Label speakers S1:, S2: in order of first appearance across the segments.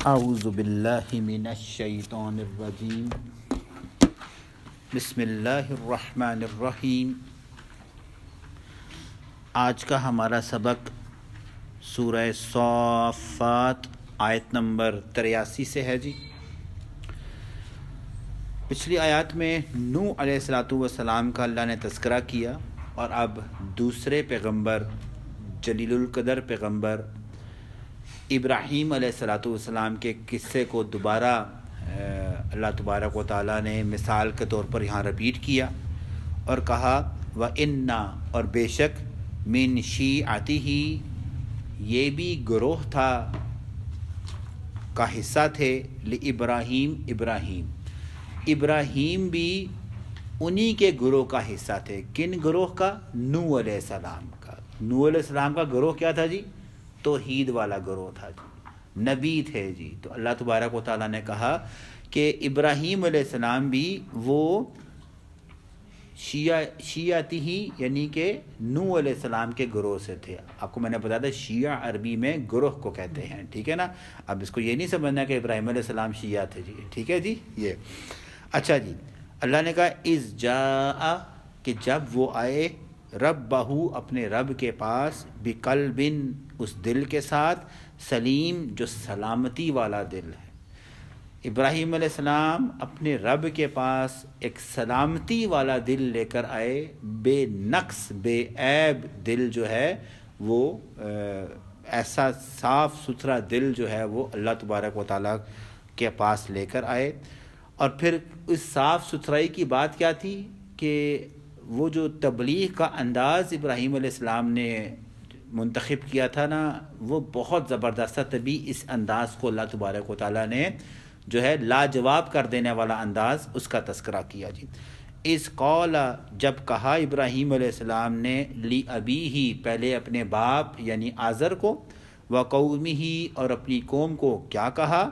S1: اعوذ باللہ من الشیطان الرجیم بسم اللہ الرحمن الرحیم۔ آج کا ہمارا سبق سورہ صافات آیت نمبر 83 سے ہے جی۔ پچھلی آیات میں نوح علیہ السلام کا اللہ نے تذکرہ کیا، اور اب دوسرے پیغمبر جلیل القدر پیغمبر ابراہیم علیہ السلام کے قصے کو دوبارہ اللہ تبارک و تعالیٰ نے مثال کے طور پر یہاں رپیٹ کیا اور کہا وَإِنَّا، اور بے شک مِن شِیعَتِهِ، یہ بھی گروہ تھا کا حصہ تھے ابراہیم بھی انہی کے گروہ کا حصہ تھے۔ کن گروہ کا؟ نوح علیہ السلام کا۔ نوح علیہ السلام کا گروہ کیا تھا جی؟ توحید والا گروہ تھا جی، نبی تھے جی۔ تو اللہ تبارک و تعالیٰ نے کہا کہ ابراہیم علیہ السلام بھی وہ شیعتی ہی، یعنی کہ نوح علیہ السلام کے گروہ سے تھے۔ آپ کو میں نے بتایا تھا شیعہ عربی میں گروہ کو کہتے ہیں، ٹھیک ہے نا۔ اب اس کو یہ نہیں سمجھنا کہ ابراہیم علیہ السلام شیعہ تھے جی، ٹھیک ہے جی۔ یہ اچھا جی، اللہ نے کہا اذ جاء، کہ جب وہ آئے، ربہ، اپنے رب کے پاس، بقلب، اس دل کے ساتھ، سلیم، جو سلامتی والا دل ہے۔ ابراہیم علیہ السلام اپنے رب کے پاس ایک سلامتی والا دل لے کر آئے، بے نقص بے عیب دل جو ہے وہ ایسا صاف ستھرا دل جو ہے وہ اللہ تبارک و تعالیٰ کے پاس لے کر آئے۔ اور پھر اس صاف ستھرائی کی بات کیا تھی کہ وہ جو تبلیغ کا انداز ابراہیم علیہ السلام نے منتخب کیا تھا نا، وہ بہت زبردست تھا۔ تبھی اس انداز کو اللہ تبارک و تعالیٰ نے جو ہے لاجواب کر دینے والا انداز، اس کا تذکرہ کیا جی۔ اذ قال، جب کہا ابراہیم علیہ السلام نے، لِأَبِيهِ، پہلے اپنے باپ یعنی آزر کو، وَقَوْمِهِ، اور اپنی قوم کو کیا کہا،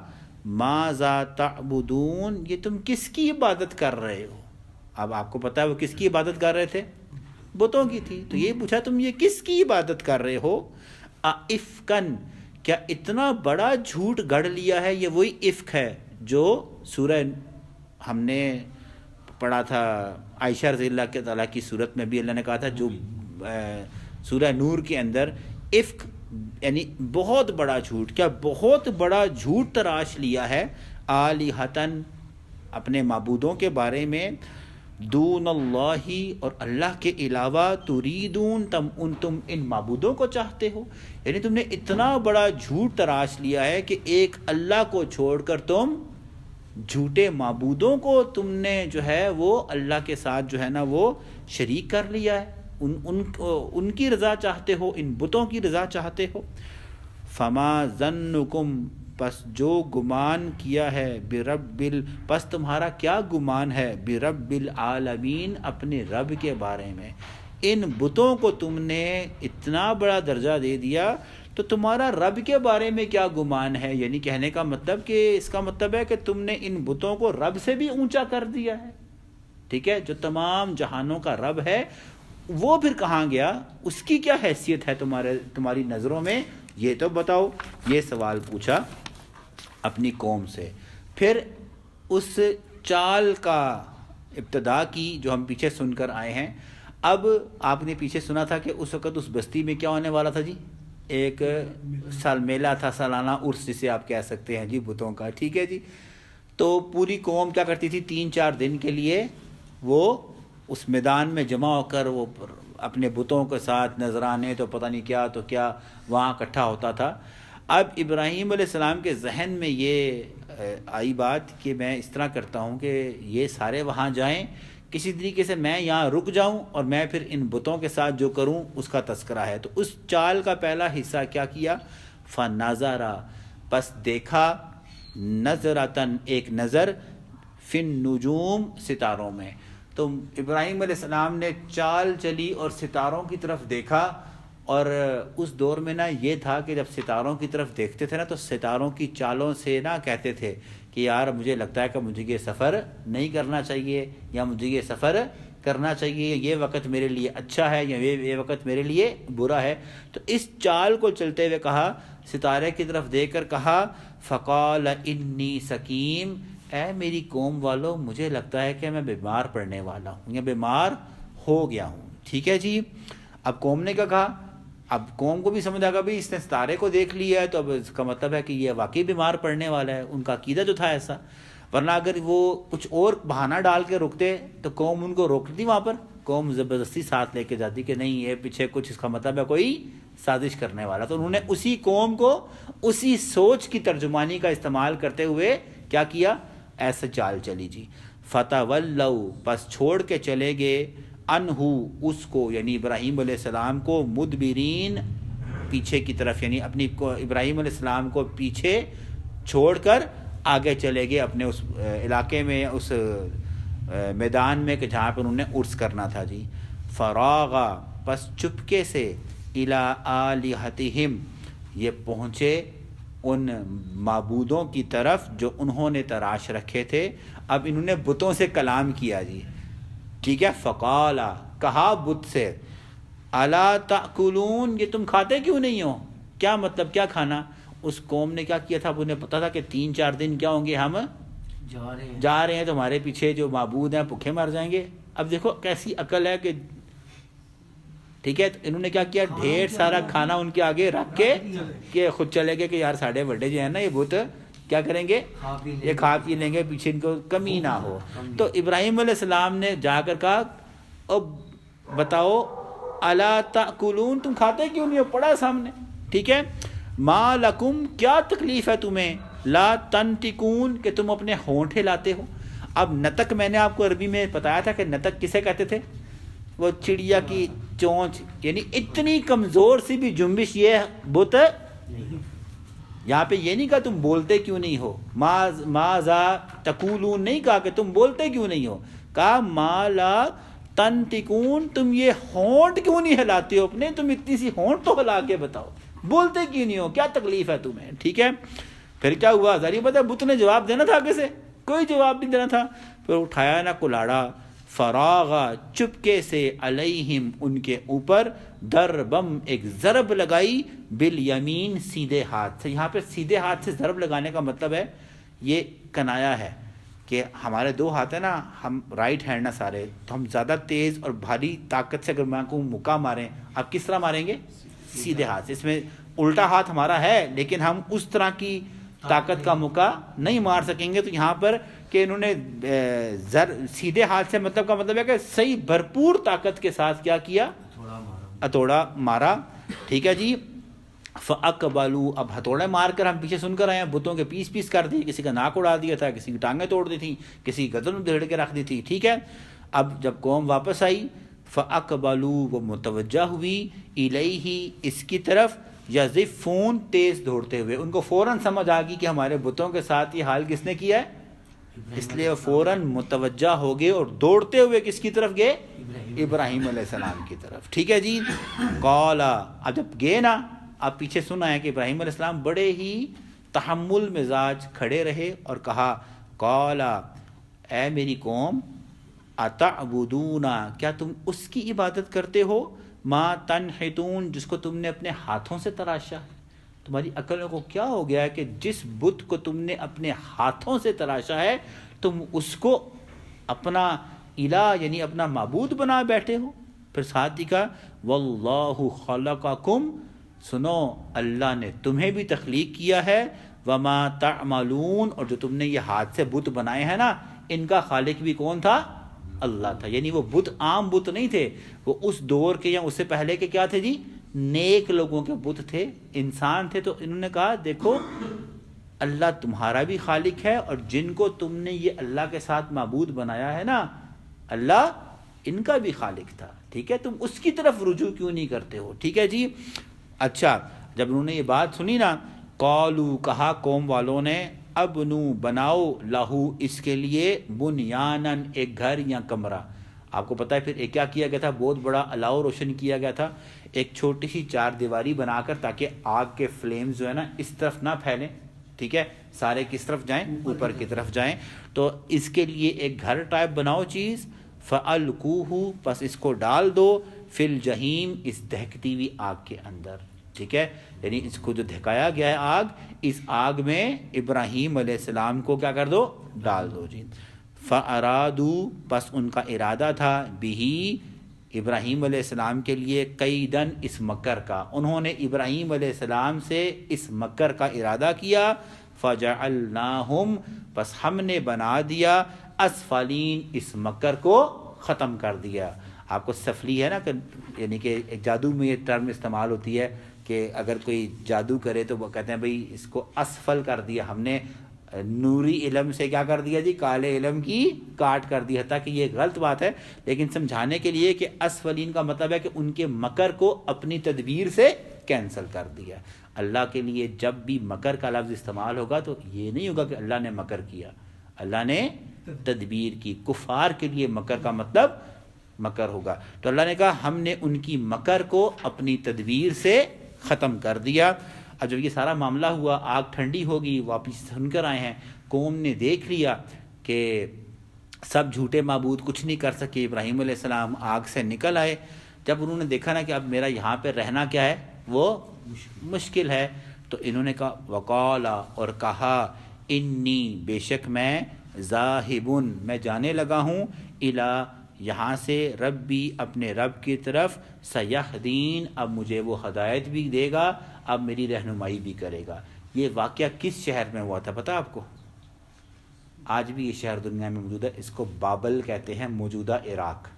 S1: مَاذَا تَعْبُدُونَ، یہ تم کس کی عبادت کر رہے ہو؟ اب آپ کو پتہ ہے وہ کس کی عبادت کر رہے تھے؟ بتوں کی تھی۔ تو یہ پوچھا تم یہ کس کی عبادت کر رہے ہو؟ افکن، کیا اتنا بڑا جھوٹ گڑھ لیا ہے؟ یہ وہی افک ہے جو سورہ ہم نے پڑھا تھا عائشہ رضی اللہ تعالیٰ کی صورت میں بھی اللہ نے کہا تھا، جو سورہ نور کے اندر افک یعنی بہت بڑا جھوٹ، کیا بہت بڑا جھوٹ تراش لیا ہے، آلہتن، اپنے معبودوں کے بارے میں، دون اللہ، اور اللہ کے علاوہ، تریدون، تم ان معبودوں کو چاہتے ہو۔ یعنی تم نے اتنا بڑا جھوٹ تراش لیا ہے کہ ایک اللہ کو چھوڑ کر تم جھوٹے معبودوں کو تم نے جو ہے وہ اللہ کے ساتھ جو ہے نا وہ شریک کر لیا ہے، ان کی رضا چاہتے ہو، ان بتوں کی رضا چاہتے ہو۔ فما ظنکم، پس جو گمان کیا ہے، پس تمہارا کیا گمان ہے، برب العالمین، اپنے رب کے بارے میں۔ ان بتوں کو تم نے اتنا بڑا درجہ دے دیا تو تمہارا رب کے بارے میں کیا گمان ہے؟ یعنی کہنے کا مطلب کہ اس کا مطلب ہے کہ تم نے ان بتوں کو رب سے بھی اونچا کر دیا ہے، ٹھیک ہے۔ جو تمام جہانوں کا رب ہے وہ پھر کہاں گیا؟ اس کی کیا حیثیت ہے تمہاری نظروں میں؟ یہ تو بتاؤ۔ یہ سوال پوچھا اپنی قوم سے۔ پھر اس چال کا ابتدا کی جو ہم پیچھے سن کر آئے ہیں۔ اب آپ نے پیچھے سنا تھا کہ اس وقت اس بستی میں کیا ہونے والا تھا جی؟ ایک میلہ تھا، سالانہ عرس جسے آپ کہہ سکتے ہیں جی، بتوں کا، ٹھیک ہے جی۔ تو پوری قوم کیا کرتی تھی؟ 3-4 دن کے لیے وہ اس میدان میں جمع ہو کر وہ اپنے بتوں کے ساتھ نذرانے تو پتہ نہیں کیا تو کیا وہاں اکٹھا ہوتا تھا۔ اب ابراہیم علیہ السلام کے ذہن میں یہ آئی بات کہ میں اس طرح کرتا ہوں کہ یہ سارے وہاں جائیں، کسی طریقے سے میں یہاں رک جاؤں اور میں پھر ان بتوں کے ساتھ جو کروں اس کا تذکرہ ہے۔ تو اس چال کا پہلا حصہ کیا کیا؟ فَنَظَرَ، پس دیکھا، نظرتاً، ایک نظر، فِي النُّجُومِ، ستاروں میں۔ تو ابراہیم علیہ السلام نے چال چلی اور ستاروں کی طرف دیکھا، اور اس دور میں نا یہ تھا کہ جب ستاروں کی طرف دیکھتے تھے نا تو ستاروں کی چالوں سے نا کہتے تھے کہ یار مجھے لگتا ہے کہ مجھے یہ سفر نہیں کرنا چاہیے، یا مجھے یہ سفر کرنا چاہیے، یہ وقت میرے لیے اچھا ہے یا یہ وقت میرے لیے برا ہے. تو اس چال کو چلتے ہوئے کہا، ستارے کی طرف دیکھ کر کہا فقال انی سقیم، اے میری قوم والو مجھے لگتا ہے کہ میں بیمار پڑنے والا ہوں یا بیمار ہو گیا ہوں. ٹھیک ہے جی. اب قوم نے کیا کہا؟ اب قوم کو بھی سمجھ آ گیا بھائی اس نے ستارے کو دیکھ لیا ہے تو اب اس کا مطلب ہے کہ یہ واقعی بیمار پڑنے والا ہے. ان کا عقیدہ جو تھا ایسا، ورنہ اگر وہ کچھ اور بہانہ ڈال کے رکتے تو قوم ان کو روکتی وہاں پر. قوم زبردستی ساتھ لے کے جاتی کہ نہیں یہ پیچھے کچھ اس کا مطلب ہے کوئی سازش کرنے والا. تو انہوں نے اسی قوم کو اسی سوچ کی ترجمانی کا استعمال کرتے ہوئے کیا کیا؟ ایسا چال چلی جی. فتولوا، پس چھوڑ کے چلے گئے، انہو اس کو یعنی ابراہیم علیہ السلام کو، مدبرین پیچھے کی طرف، یعنی اپنی ابراہیم علیہ السلام کو پیچھے چھوڑ کر آگے چلے گئے اپنے اس علاقے میں، اس میدان میں کہ جہاں پہ انہوں نے عرس کرنا تھا جی. فراغا، پس چپکے سے، الی آلہتہم، یہ پہنچے ان معبودوں کی طرف جو انہوں نے تراش رکھے تھے. اب انہوں نے بتوں سے کلام کیا جی. ٹھیک ہے. فقالا، کہا بت سے، الا تاکلون، یہ تم کھاتے کیوں نہیں ہو؟ کیا مطلب کیا کھانا؟ اس قوم نے کیا کیا تھا؟ انہیں پتا تھا کہ 3-4 دن کیا ہوں گے، ہم جا رہے ہیں تو ہمارے پیچھے جو معبود ہیں بھوکے مر جائیں گے. اب دیکھو کیسی عقل ہے کہ ٹھیک ہے. تو انہوں نے کیا کیا؟ ڈھیر سارا کھانا ان کے آگے رکھ کے کہ خود چلے گئے کہ یار ساڑھے بڑے جو ہیں نا یہ بت کیا کریں گے، یہ کھا پی لیں گے، پیچھے ان کو کمی نہ ہو. تو ابراہیم علیہ السلام نے جا کر کہا اب بتاؤ الا تاکلون، تم کھاتے کیوں نہیں ہو؟ پڑا سامنے. ٹھیک ہے. ما لکم، کیا تکلیف ہے تمہیں، لا تنطقون، کہ تم اپنے ہونٹ ہلاتے ہو. اب نطق میں نے آپ کو عربی میں بتایا تھا کہ نطق کسے کہتے تھے؟ وہ چڑیا کی چونچ، یعنی اتنی کمزور سی بھی جنبش یہ بت. یہاں پہ یہ نہیں کہا تم بولتے کیوں نہیں ہو، ماذا تقولون نہیں کہا کہ تم بولتے کیوں نہیں ہو، کہا ما لا تنطقون، تم یہ ہونٹ کیوں نہیں ہلاتے ہو اپنے، تم اتنی سی ہونٹ تو ہلا کے بتاؤ، بولتے کیوں نہیں ہو، کیا تکلیف ہے تمہیں. ٹھیک ہے. پھر کیا ہوا؟ ظاہر بات ہے بت نے جواب دینا تھا آگے سے، کوئی جواب نہیں دینا تھا. پھر اٹھایا نا کلاڑا، فراغا، چپکے سے، علیہم، ان کے اوپر، دربم، ایک ضرب لگائی، بالیمین، سیدھے ہاتھ سے. یہاں پہ سیدھے ہاتھ سے ضرب لگانے کا مطلب ہے یہ کنایا ہے کہ ہمارے 2 ہاتھ ہیں نا، ہم رائٹ ہینڈ نا سارے، تو ہم زیادہ تیز اور بھاری طاقت سے اگر میں کو مکہ ماریں، آپ کس طرح ماریں گے؟ سیدھے ہاتھ سے. اس میں الٹا ہاتھ ہمارا ہے لیکن ہم اس طرح کی طاقت کا مکہ نہیں مار سکیں گے. تو یہاں پر کہ انہوں نے سیدھے ہاتھ سے مطلب کا مطلب ہے کہ صحیح بھرپور طاقت کے ساتھ کیا کیا؟ ہتھوڑا مارا. ٹھیک ہے جی. فَأَقْبَلُوا، اب ہتھوڑے مار کر ہم پیچھے سن کر آئے ہیں، بتوں کے پیس کر دی، کسی کا ناک اڑا دیا تھا، کسی کی ٹانگیں توڑ دی تھیں، کسی کی گردن دھڑ کے رکھ دی تھی. ٹھیک ہے. اب جب قوم واپس آئی، فَأَقْبَلُوا، وہ متوجہ ہوئی، اِلَيْهِ، اس کی طرف، یزفون، تیز دوڑتے ہوئے. ان کو فوراً سمجھ آ گئی کہ ہمارے بتوں کے ساتھ یہ حال کس نے کیا ہے، اس لیے وہ فوراً متوجہ ہو گئے اور دوڑتے ہوئے کس کی طرف گئے؟ ابراہیم علیہ السلام کی طرف. ٹھیک ہے جی. قالا، اب جب گئے نا، آپ پیچھے سنا ہے کہ ابراہیم علیہ السلام بڑے ہی تحمل مزاج کھڑے رہے اور کہا قالا، اے میری قوم، اتعبدون، کیا تم اس کی عبادت کرتے ہو، ما تنحتون، جس کو تم نے اپنے ہاتھوں سے تراشا. تمہاری عقل کو کیا ہو گیا ہے کہ جس بت کو تم نے اپنے ہاتھوں سے تراشا ہے تم اس کو اپنا الہ یعنی اپنا معبود بنا بیٹھے ہو. پھر ساتھ ہی کہا واللہ خلقکم، سنو اللہ نے تمہیں بھی تخلیق کیا ہے، وما تعملون، اور جو تم نے یہ ہاتھ سے بت بنائے ہیں نا ان کا خالق بھی کون تھا؟ اللہ تھا. یعنی وہ بت عام بت نہیں تھے، وہ اس دور کے یا اس سے پہلے کے کیا تھے جی؟ نیک لوگوں کے بت تھے، انسان تھے. تو انہوں نے کہا دیکھو اللہ تمہارا بھی خالق ہے اور جن کو تم نے یہ اللہ کے ساتھ معبود بنایا ہے نا اللہ ان کا بھی خالق تھا. ٹھیک ہے. تم اس کی طرف رجوع کیوں نہیں کرتے ہو؟ ٹھیک ہے جی. اچھا، جب انہوں نے یہ بات سنی نا، قالو، کہا قوم والوں نے، ابنو، بناؤ، لہو، اس کے لیے، بنیانن، ایک گھر یا کمرہ. آپ کو پتہ ہے پھر ایک کیا کیا گیا تھا؟ بہت بڑا الاؤ روشن کیا گیا تھا، ایک چھوٹی سی 4 دیواری بنا کر، تاکہ آگ کے فلیمز جو ہے نا اس طرف نہ پھیلیں. ٹھیک ہے. سارے کس طرف جائیں؟ اوپر کی طرف جائیں. تو اس کے لیے ایک گھر ٹائپ بناؤ چیز. فَأَلْقُوهُ پس اس کو ڈال دو فی الجحیم اس دہکتی ہوئی آگ کے اندر. ٹھیک ہے، یعنی اس کو جو دھکایا گیا ہے آگ، اس آگ میں ابراہیم علیہ السلام کو کیا کر دو، ڈال دو جی. فَأَرَادُوا پس ان کا ارادہ تھا بِهِ ابراہیم علیہ السلام کے لیے قیدن اس مکر کا، انہوں نے ابراہیم علیہ السلام سے اس مکر کا ارادہ کیا. فَجَعَلْنَاهُمْ پس ہم نے بنا دیا اسفلین اس مکر کو ختم کر دیا. آپ کو سفلی ہے نا کہ یعنی کہ ایک جادو میں یہ ٹرم استعمال ہوتی ہے کہ اگر کوئی جادو کرے تو وہ کہتے ہیں بھئی اس کو اسفل کر دیا ہم نے، نوری علم سے کیا کر دیا جی، کالے علم کی کاٹ کر دی. حتیٰ کہ یہ غلط بات ہے لیکن سمجھانے کے لیے کہ اسفلین کا مطلب ہے کہ ان کے مکر کو اپنی تدبیر سے کینسل کر دیا. اللہ کے لیے جب بھی مکر کا لفظ استعمال ہوگا تو یہ نہیں ہوگا کہ اللہ نے مکر کیا، اللہ نے تدبیر کی. کفار کے لیے مکر کا مطلب مکر ہوگا. تو اللہ نے کہا ہم نے ان کی مکر کو اپنی تدبیر سے ختم کر دیا. اب جب یہ سارا معاملہ ہوا، آگ ٹھنڈی ہوگی، واپس سن کر آئے ہیں، قوم نے دیکھ لیا کہ سب جھوٹے معبود کچھ نہیں کر سکے. ابراہیم علیہ السلام آگ سے نکل آئے. جب انہوں نے دیکھا نا کہ اب میرا یہاں پہ رہنا کیا ہے، وہ مشکل ہے، تو انہوں نے کہا وقالا اور کہا انی بے شک میں ذاہبن میں جانے لگا ہوں الی یہاں سے ربی اپنے رب کی طرف سیہدین اب مجھے وہ ہدایت بھی دے گا، اب میری رہنمائی بھی کرے گا. یہ واقعہ کس شہر میں ہوا تھا پتہ آپ کو؟ آج بھی یہ شہر دنیا میں موجود ہے، اس کو بابل کہتے ہیں، موجودہ عراق.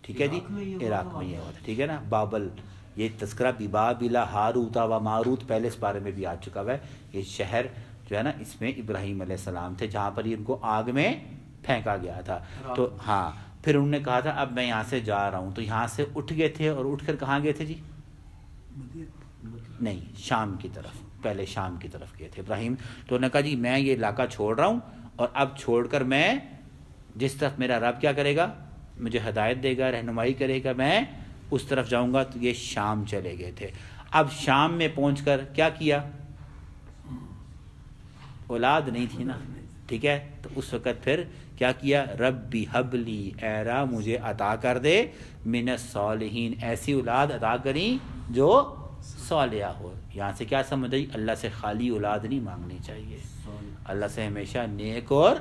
S1: ٹھیک ہے جی، عراق میں یہ ہوا تھا. ٹھیک ہے نا، بابل. یہ تذکرہ ببابل ہاروت و ماروت پہلے اس بارے میں بھی آ چکا ہوا ہے. یہ شہر جو ہے نا اس میں ابراہیم علیہ السلام تھے جہاں پر ان کو آگ میں پھینکا گیا تھا. تو ہاں پھر انہوں نے کہا تھا اب میں یہاں سے جا رہا ہوں، تو یہاں سے اٹھ گئے تھے اور اٹھ کر کہاں گئے تھے جی؟ نہیں، شام کی طرف. پہلے شام کی طرف گئے تھے ابراہیم. تو انہوں نے کہا جی میں یہ علاقہ چھوڑ رہا ہوں اور اب چھوڑ کر میں جس طرف میرا رب کیا کرے گا، مجھے ہدایت دے گا، رہنمائی کرے گا، میں اس طرف جاؤں گا. تو یہ شام چلے گئے تھے. اب شام میں پہنچ کر کیا کیا؟ اولاد نہیں تھی نا، ٹھیک ہے، تو اس وقت پھر کیا کیا؟ ربی حبلی اے را مجھے عطا کر دے من الصالحین ایسی اولاد عطا کریں جو صالحہ ہو. یہاں سے کیا سمجھ آئی؟ اللہ سے خالی اولاد نہیں مانگنی چاہیے، اللہ سے ہمیشہ نیک اور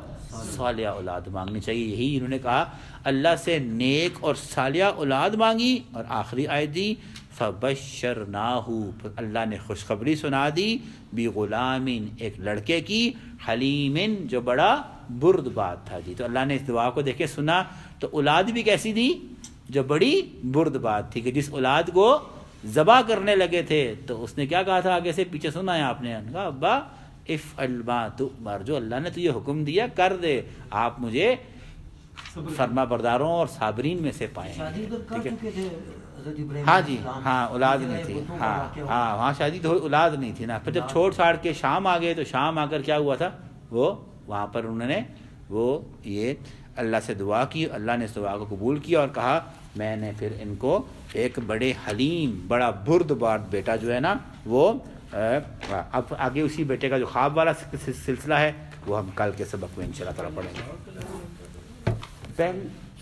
S1: صالحہ اولاد مانگنی چاہیے. یہی انہوں نے کہا اللہ سے نیک اور صالحہ اولاد مانگی. اور آخری آیت دی فبشرناہ اللہ نے خوشخبری سنا دی بغلام ایک لڑکے کی، حلیم جو بڑا برد بات تھا جی. تو اللہ نے اس دعا کو دیکھے سنا تو اولاد بھی کیسی دی؟ جو بڑی برد بات تھی، کہ جس اولاد کو ذبح کرنے لگے تھے تو اس نے کیا کہا تھا؟ آگے سے پیچھے سنا ہے آپ نے، کہا ابا افعل ما تؤمر جو اللہ نے تجھے حکم دیا کر دے، آپ مجھے فرما برداروں اور صابرین میں سے پائیں. ٹھیک ہے، ہاں جی، ہاں اولاد نہیں تھی، ہاں وہاں شادی تو اولاد نہیں تھی نا. پھر جب چھوڑ چھاڑ کے شام آ گئے تو شام آ کر کیا ہوا تھا، وہ وہاں پر انہوں نے وہ یہ اللہ سے دعا کی. اللہ نے اس دعا کو قبول کیا اور کہا میں نے پھر ان کو ایک بڑے حلیم بڑا برد بارد بیٹا جو ہے نا وہ اب آگے اسی بیٹے کا جو خواب والا سلسلہ ہے وہ ہم کل کے سبق میں انشاءاللہ تعالیٰ پڑھیں گے.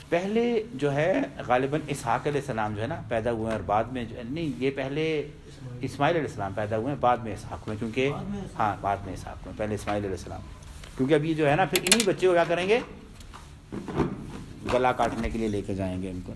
S1: پہلے جو ہے غالباً اسحاق علیہ السلام جو ہے نا پیدا ہوئے ہیں اور بعد میں نہیں، یہ پہلے اسماعیل علیہ السلام پیدا ہوئے ہیں بعد میں اسحاق میں، کیونکہ ہاں بعد میں اسحاق میں، پہلے اسماعیل علیہ السلام. کیونکہ اب یہ جو ہے نا پھر انہی بچے کو کیا کریں گے، گلا کاٹنے کے لیے لے کے جائیں گے ان کو.